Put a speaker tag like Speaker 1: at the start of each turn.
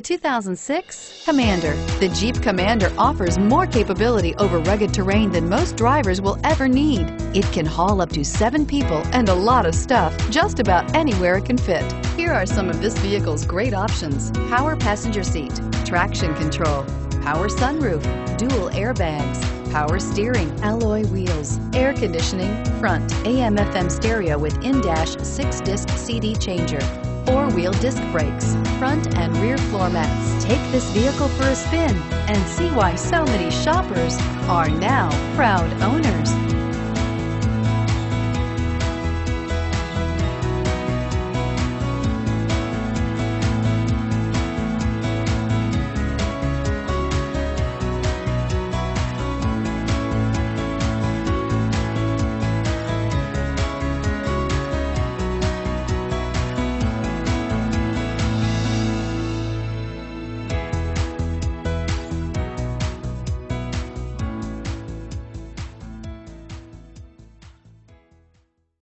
Speaker 1: 2006 Commander. The Jeep Commander offers more capability over rugged terrain than most drivers will ever need. It can haul up to 7 people and a lot of stuff just about anywhere it can fit. Here are some of this vehicle's great options: power passenger seat, traction control, power sunroof, dual airbags, power steering, alloy wheels, air conditioning, front, AM/FM stereo with in-dash 6-disc CD changer, 4-wheel disc brakes, front and rear floor mats. Take this vehicle for a spin and see why so many shoppers are now proud owners.